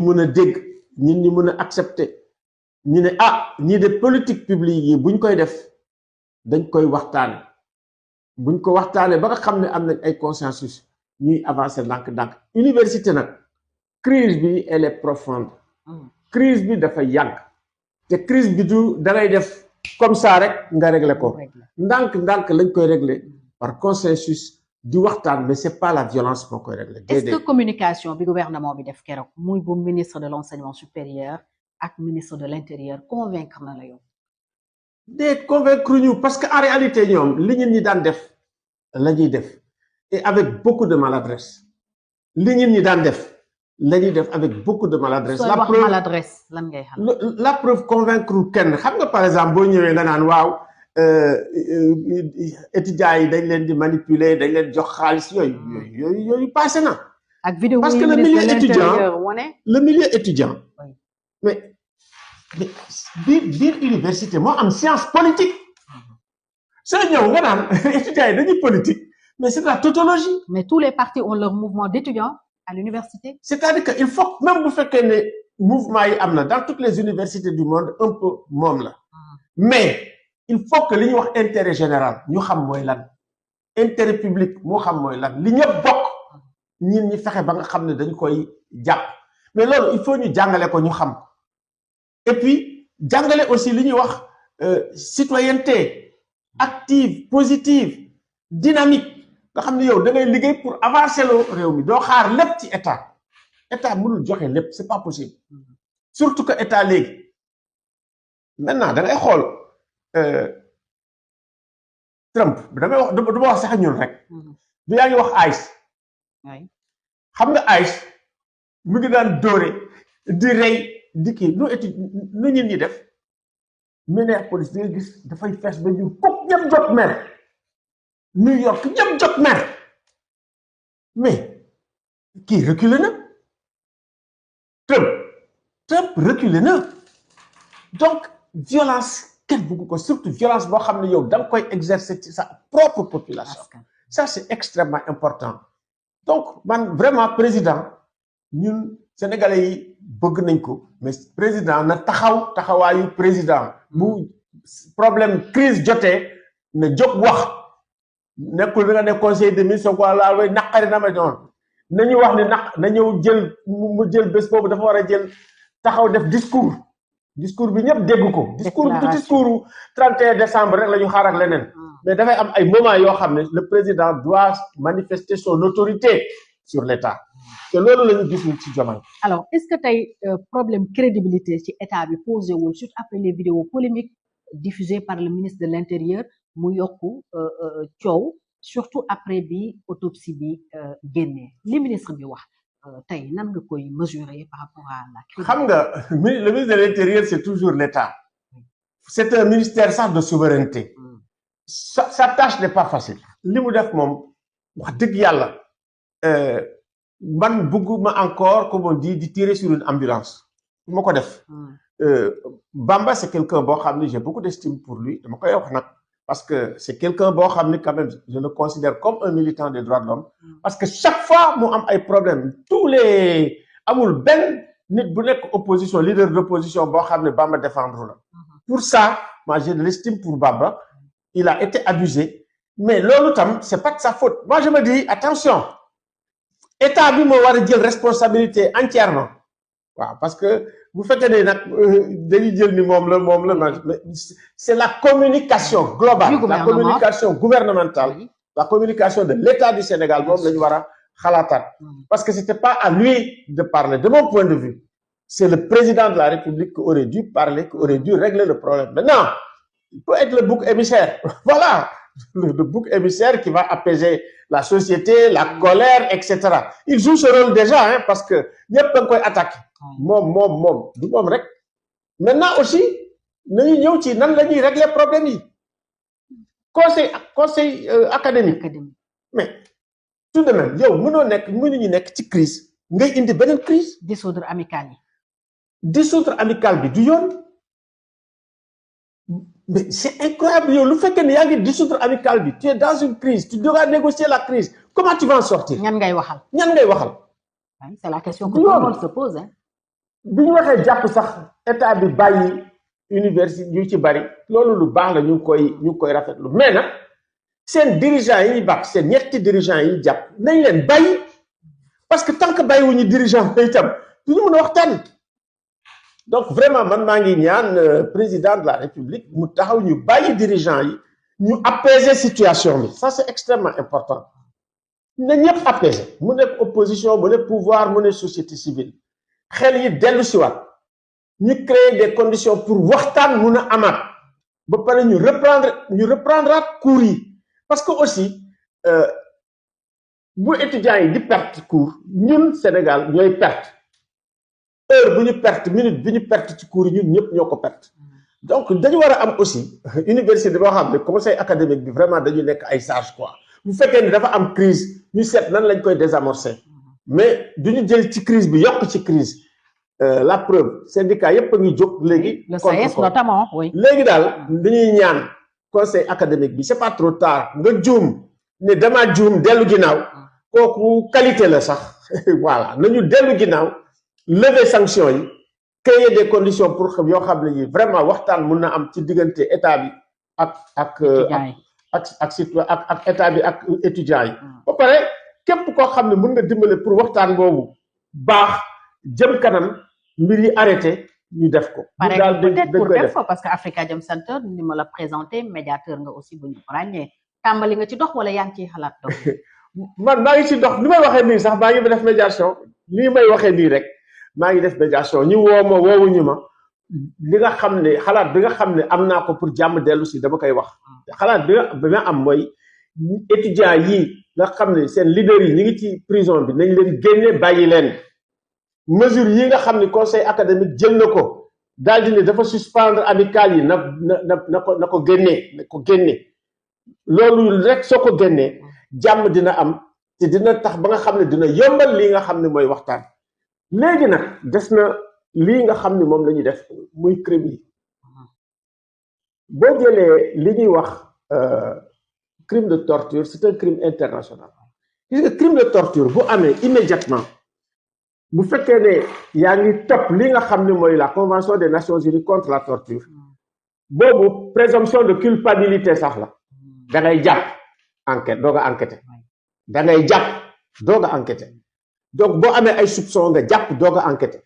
mun a dégg nit ñi mun a accepter ñu ne ah ñii de politique publique yi buñ koy def dañ koy waxtaane buñ ko waxtaanee ba nga xam ne am nañ ay consensus ñuy avancer ndànk-ndànk université nag crise bi elle est profonde crise bi dafa yàgg te crise bi du dangay def comme ça rek nga régler ko ndànk-ndànk lañ koy régler par consensus di waxtaan mais c'est pas la violence moo koy régler. est-ce que communication bi gouvernement bi def keroog muy bu ministre de l'enseignement supérieur ak ministre de l'intérieur convaincre na la yow. de convaincre ñu parce que en réalité ñoom li ñi daan def la ñuy def et avec beaucoup de maladresse li ñi daan def la ñuy def avec beaucoup de maladresse. la preuve maladresse lan ngay xam. la preuve convaincre kenn xam nga par exemple boo ñëwee nga naan waaw étudiants yi dañ leen di manipuler dañ leen jox xaalis yooyu passé na. ak vidéo parce que le milieu étudiant mais biir université moo am science politique soo ñëw nga naan étudiants yi dañuy politique mais c'est de la tautologie. mais tous les partis ont leur mouvement d'étudiants à l'université. c'est-à-dire que il faut même bu fekkee ne mouvement yi am na dans toutes les universités du monde un peu moom la mais il faut que li ñuy wax intérêt général ñu xam mooy lan intérêt public moo xam mooy lan li ñëpp bokk ñin ñi fexe ba nga xam ne dañ koy jàpp mais loolu il faut ñu jàngale ko ñu xam et puis jàngale aussi li ñuy wax citoyenneté active positive dynamique nga xam ne yow da ngay liggéey pour avancer loo réew mi doo xaar lépp ci état mënul joxe lépp c'est pas possible surtout que état léegi maintenant da ngay xool Trump damay wax du ma wax sax ñun rek du yaa ngi wax ICE xam nga ICE mu ngi daan dóore di rey di kii nu ñun ñi def Minneapolis di nga gis dafay fees ba ñu kuk ñëpp jot mer New York ñëpp jot mer mais kii reculé na Trump reculé na donc violence kenn bëgg ko surtout violence boo xam ne yow da nga koy exercer ci sa propre population ça c'est extrêmement important donc man vraiment président ñun sénégalais yi bëgg nañ ko mais président na taxawaayu président bu problème crise jotee na jóg wax nekkul da nga ne conseil des ministres quoi la way naqari na ma doon nañu wax ne na ñëw jël mu jël bés boobu dafa war a jël taxaw def discours bi ñëpp dégg ko discours 31 décembre rek la ñu xaar ak leneen mais dafay am ay moment yoo xam ne le président doit manifester son autorité sur l'État te loolu la ñu gis ci Diomaye. alors est-ce que tey problème crédibilité ci état bi posé wul surtout après les vidéos polémiques diffusées par le ministre de l'Intérieur mu yokku coow surtout après bi autopsie bi génnee li ministre bi wax tey nan nga koy mesurer par rapport à la crédibilité. xam nga le ministre de l'Intérieur c'est toujours l'État c'est un ministère sax de souveraineté sa tâche n'est pas facile li mu def moom wax dëgg yàlla man bëgguma encore comme on dit di tirer sur une ambulance bu ma ko def Bamba c'est quelqu'un boo xam ne j'ai beaucoup d'estime pour lui dama koy wax nag parce que c'est quelqu'un boo xam ne quand même je le considère comme un militant des droits de l'homme parce que chaque fois mu am ay problèmes amul benn nit bu nekk opposition leader d'opposition boo xam ne Bamba défendre la pour ça moi j'ai de l'estime pour Bamba il a été abusé mais loolu tam c'est pas de sa faute moi je me dis attention état bi moo war a jël responsabilité entièrement waaw parce que bu fekkee ne nag dañuy jël ni moom la c'est la communication globale la communication gouvernementale la communication de l'État du Sénégal moom la ñu war a xalaataat parce que c'était pas à lui de parler de mon point de vue c'est le président de la République qui aurait dû parler qui aurait dû régler le problème maintenant il peut être le bouc émissaire voilà le bouc émissaire qui va apaiser la société la colère etc il joue ce rôle déjà parce que ñëpp da nga koy attaquer moom du moom rek maintenant aussi nañu ñëw ci nan la ñuy régler problème yi conseil académique mais tout de même yow mënuñu nekk ci crise ngay indi beneen crise dissoudre amicale bi du yoon mais c'est incroyable yow lu fekkee ne yaa ngi dissoudre amicale bi tu es dans une crise tu devras négocier la crise comment tu vas en sortir ñan ngay waxal c'est la question que tout le monde se pose bi ñu waxee jàpp sax état bi bàyyi université yu ci bari loolu lu baax la ñu ngi koy rafetlu mais nag seen dirigeants yi baax seen ñetti dirigeants yi jàpp nañ leen bàyyi parce que tant que bàyyiwuñu dirigeant yi itam du ñu mën a waxtaan. Donc vraiment man maa ngi ñaan président de la République mu taxaw ñu bàyyi dirigeants yi ñu apaiser situation bi ça c'est extrêmement important na ñëpp apaiser mu nekk opposition mu nekk pouvoir mu nekk société civile xel yi dellu si waat ñu créer des conditions pour waxtaan mun a amaat ba pare ñu reprendre cours yi parce que aussi bu étudiants yi di perte cours ñun Sénégal ñooy perte heure bu ñu perte minute bi ñu perte ci cours yi ñun ñëpp ñoo ko perte donc dañu war a am aussi université boo xam ne conseil académique bi vraiment dañu nekk ay sage quoi bu fekkee ne dafa am crise ñu seet nan lañ koy désamorcer mais duñu jël ci crise bi yokk ci crise la preuve syndicat yépp a ngi jóg léegi. le SAES notamment oui. léegi daal dañuy ñaan conseil académique bi c'est pas trop tard nga juum ne dama juum dellu ginnaaw kooku qualité la sax voilà nañu dellu ginnaaw lever sanction yi créer des conditions pour yoo xam ne yi vraiment waxtaan mun na am ci diggante état bi ak état bi ak étudiants yi. ba pare képp koo xam ne mën nga dimbale pour waxtaan boobu baax jëm kanam mbir yi arrêté ñu def ko. peut-être pour def ko parce que Afrikajom Center ni ma la présenté médiateur nga aussi bu ñu ràññee tàmbali nga ci dox wala yaa ngi ciy xalaat dox. man maa ngi ci dox ni may waxee nii sax maa ngi def médiation lii may waxee nii rek maa ngi def médiation ñu woo ma woowuñu ma li nga xam ne xalaat bi nga xam ne am naa ko pour jàmm dellu si dama koy wax. xalaat bi nga am mooy étudiants yi nga xam ne seen leaders yi ñu ngi ci prison bi nañ leen génne bàyyi leen. mesure yi nga xam ne conseil académique jël na ko daal di ne dafa suspendre amicale yi na ko génne loolu rek soo ko génnee jàmm dina am te dina tax ba nga xam ne dina yombal lii nga xam ne mooy waxtaan léegi nag des na lii nga xam ne moom la ñuy def muy crime yi boo jëlee li ñuy wax crime de torture c'est un crime international gis nga crime de torture bu amee immédiatement bu fekkee ne yaa ngi topp li nga xam ne mooy la convention des nations unies contre la torture boobu présomption de culpabilité sax la da ngay jàpp enquête doog a enquêté da ngay jàpp doog a enquêté donc boo amee ay soupçon nga jàpp doog a enquêté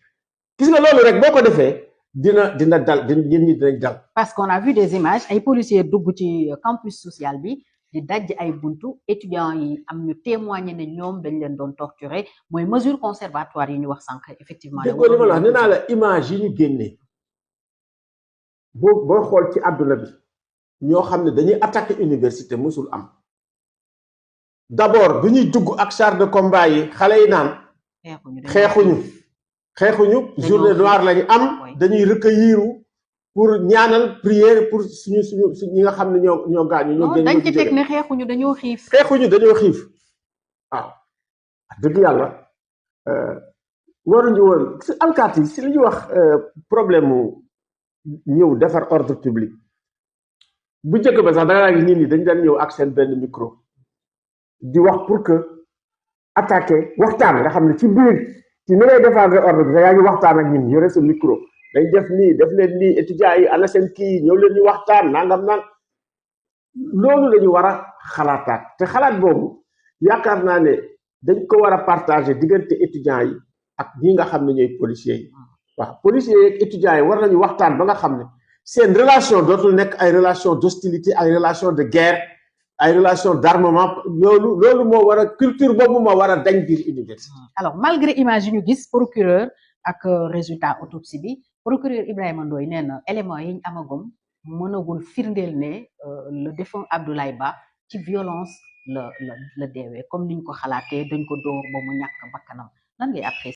gis nga loolu rek boo ko defee dina dal ñi dinañ dal. parce qu'on a vu des images ay policiers dugg ci campus social bi di dajj ay buntu étudiants yi am ñu témoigner ne ñoom dañ leen doon torturer mooy mesure conservatoire yi ñu wax sànq effectivement. déggoo li ma la wax nee naa la image yi ñu génnee boo xool ci àdduna bi ñoo xam ne dañuy attaquer université mësul am d'abord bi ñuy dugg ak char de combat yi xale yi naan xeexuñu journée noire lañu am dañuy recueillir pour ñaanal prière pour suñu ñi nga xam ne ñoo gaañu ñoo génn dañ ci teg ne xeexuñu dañoo xiif waaw dëgg yàlla waruñu woon si alkaati yi si li ñuy wax problème mu ñëw defar ordre public bu njëkk ba sax dangaa gis nit ñi dañ daan ñëw ak seen benn micro di wax pour que attaquer waxtaan nga xam ne ci biir ci ni ngay défendre ordre bi sax yaa ngi waxtaan ak ñun yore sa micro dañ def nii def leen nii étudiants yi ana seen kii ñëw leen ñu waxtaan nangam naan loolu la ñu war a xalaataat te xalaat boobu yaakaar naa ne dañ ko war a partager diggante étudiants yi ak ñi nga xam ne ñooy policiers yi waaw policiers yi ak étudiants yi war nañu waxtaan ba nga xam ne seen relation dootul nekk ay relation d'hostilité ay relation de guerre ay relation d'armement loolu moo war a culture boobu moo war a dañ biir université. alors malgré image yi ñu gis procureur ak résultat autopsie bi procureur Ibrahima Ndoye nee na élément yi ñu amagum mënagul firndeel ne le défunt Abdoulaye Ba ci violence la deewee comme niñ ko xalaatee dañ ko dóor ba mu ñàkk bakkanam lan ngay apprécier